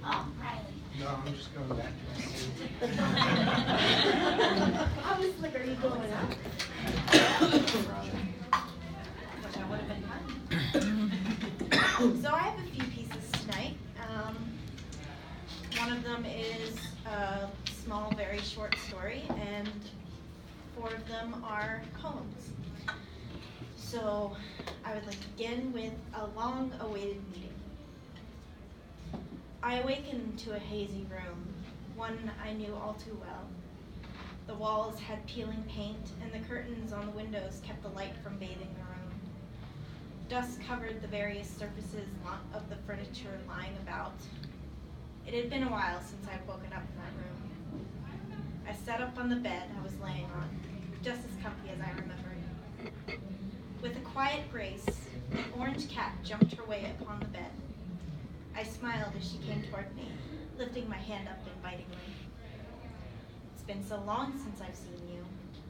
Oh, Riley. No, I'm just going back to my seat. I was like, are you going up? Which I would have been fine. So I have a few pieces tonight. One of them is a small, very short story, and 4 of them are poems. So I would like to begin with a long-awaited meeting. I awakened to a hazy room, one I knew all too well. The walls had peeling paint, and the curtains on the windows kept the light from bathing the room. Dust covered the various surfaces of the furniture lying about. It had been a while since I'd woken up in that room. I sat up on the bed I was laying on, just as comfy as I remembered. With a quiet grace, an orange cat jumped her way upon the bed. I smiled as she came toward me, lifting my hand up invitingly. It's been so long since I've seen you,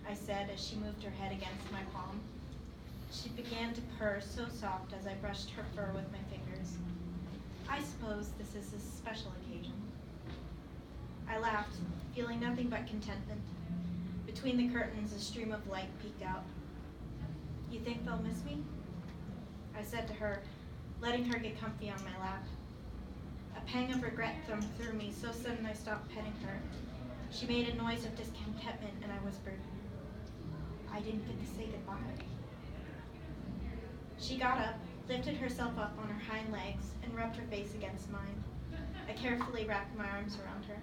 I said as she moved her head against my palm. She began to purr so soft as I brushed her fur with my fingers. I suppose this is a special occasion. I laughed, feeling nothing but contentment. Between the curtains, a stream of light peeked out. You think they'll miss me? I said to her, letting her get comfy on my lap. A pang of regret thumbed through me, so sudden I stopped petting her. She made a noise of discontentment, and I whispered, I didn't get to say goodbye. She got up, lifted herself up on her hind legs, and rubbed her face against mine. I carefully wrapped my arms around her.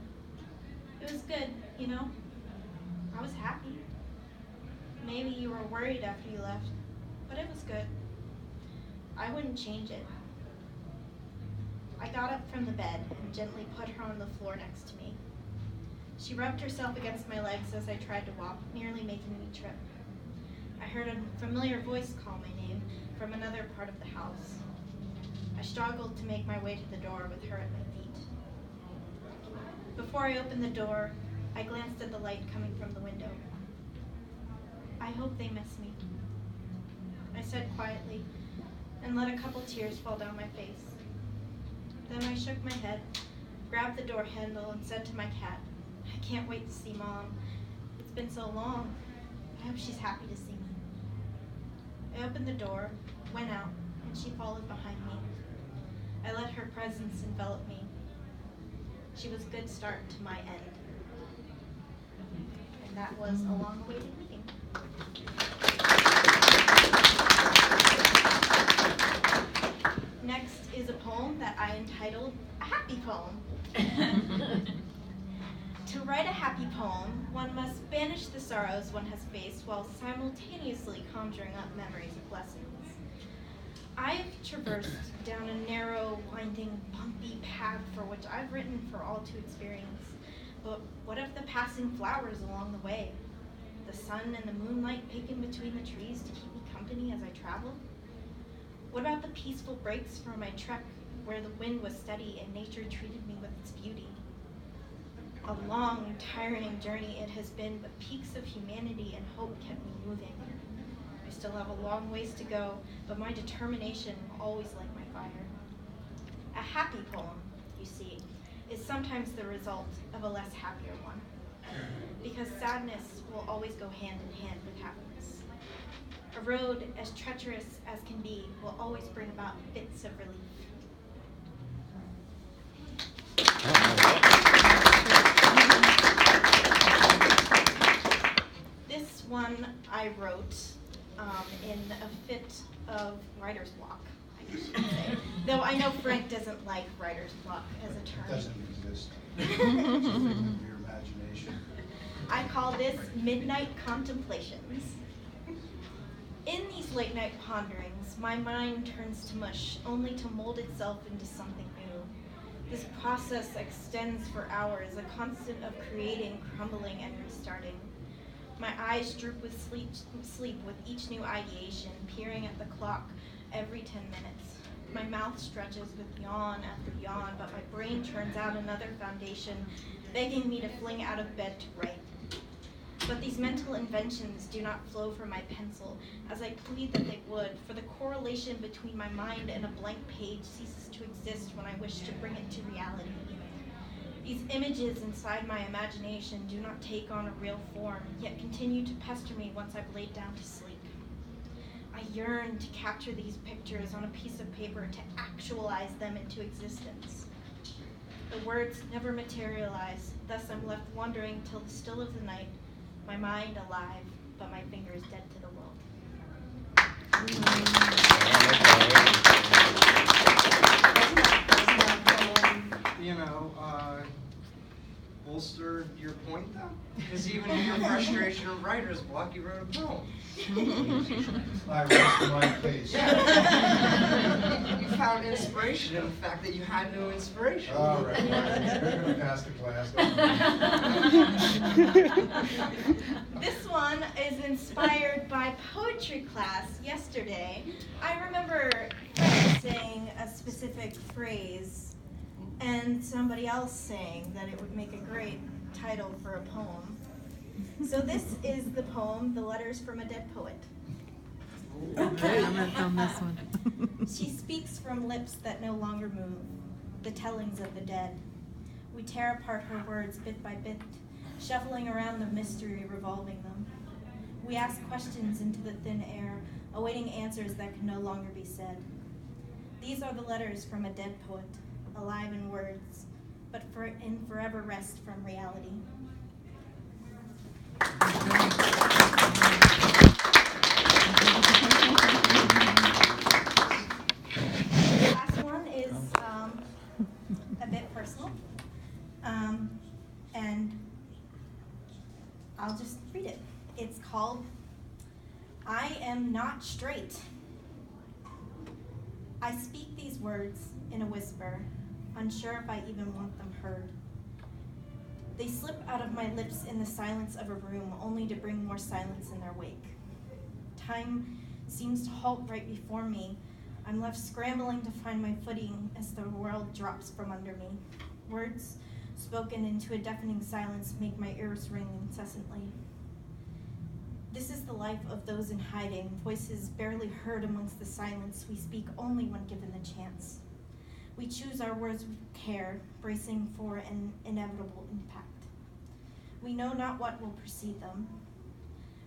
It was good, you know. I was happy. Maybe you were worried after you left, but it was good. I wouldn't change it. I got up from the bed and gently put her on the floor next to me. She rubbed herself against my legs as I tried to walk, nearly making me trip. I heard a familiar voice call my name from another part of the house. I struggled to make my way to the door with her at my feet. Before I opened the door, I glanced at the light coming from the window. I hope they miss me, I said quietly, and let a couple tears fall down my face. Then I shook my head, grabbed the door handle, and said to my cat, I can't wait to see Mom. It's been so long. I hope she's happy to see me. I opened the door, went out, and she followed behind me. I let her presence envelop me. She was a good start to my end. And that was a long-awaited meeting. Next is a poem that I entitled A Happy Poem. To write a happy poem, one must banish the sorrows one has faced while simultaneously conjuring up memories of blessings. I've traversed down a narrow, winding, bumpy path for which I've written for all to experience. But what of the passing flowers along the way? The sun and the moonlight peeking between the trees to keep me company as I travel? What about the peaceful breaks from my trek where the wind was steady and nature treated me with its beauty? A long, tiring journey it has been, but peaks of humanity and hope kept me moving. I still have a long ways to go, but my determination will always light my fire. A happy poem, you see, is sometimes the result of a less happier one, because sadness will always go hand in hand with happiness. A road as treacherous as can be will always bring about bits of relief. This one I wrote in a fit of writer's block, I guess you could say. Though I know Frank doesn't like writer's block as a term. It doesn't exist. It's a figment of your imagination. I call this Midnight Contemplations. In these late night ponderings, my mind turns to mush, only to mold itself into something new. This process extends for hours, a constant of creating, crumbling, and restarting. My eyes droop with sleep with each new ideation, peering at the clock every 10 minutes. My mouth stretches with yawn after yawn, but my brain turns out another foundation, begging me to fling out of bed to write. But these mental inventions do not flow from my pencil, as I plead that they would, for the correlation between my mind and a blank page ceases to exist when I wish to bring it to reality. These images inside my imagination do not take on a real form, yet continue to pester me once I've laid down to sleep. I yearn to capture these pictures on a piece of paper, to actualize them into existence. The words never materialize, thus I'm left wandering till the still of the night, my mind alive, but my fingers dead to the world. You know, bolster your point though? Because even in your frustration of writer's block, you wrote a poem. I rest my case. You found inspiration in the fact that you had no inspiration. All right, you're gonna pass the class. This one is inspired by poetry class yesterday. I remember saying a specific phrase and somebody else saying that it would make a great title for a poem. So this is the poem, The Letters from a Dead Poet. Okay, I'm gonna film this one. She speaks from lips that no longer move, the tellings of the dead. We tear apart her words bit by bit, shuffling around the mystery revolving them. We ask questions into the thin air, awaiting answers that can no longer be said. These are the letters from a dead poet, alive in words, but in forever rest from reality. The last one is a bit personal, and I'll just read it. It's called, I Am Not Straight. I speak these words in a whisper, unsure if I even want them heard. They slip out of my lips in the silence of a room, only to bring more silence in their wake. Time seems to halt right before me. I'm left scrambling to find my footing as the world drops from under me. Words spoken into a deafening silence make my ears ring incessantly. This is the life of those in hiding, voices barely heard amongst the silence. We speak only when given the chance. We choose our words with care, bracing for an inevitable impact. We know not what will precede them.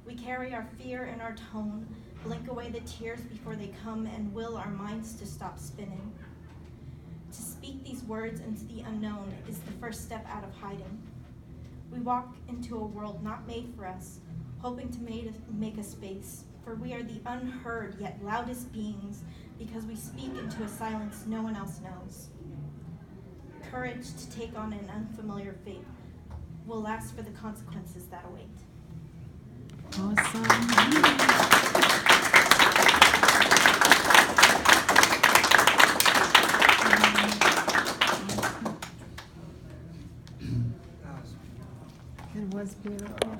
We carry our fear in our tone, blink away the tears before they come, and will our minds to stop spinning. To speak these words into the unknown is the first step out of hiding. We walk into a world not made for us, hoping to make a space, for we are the unheard yet loudest beings, because we speak into a silence no one else knows. Courage to take on an unfamiliar fate will last for the consequences that await. Awesome. It was beautiful.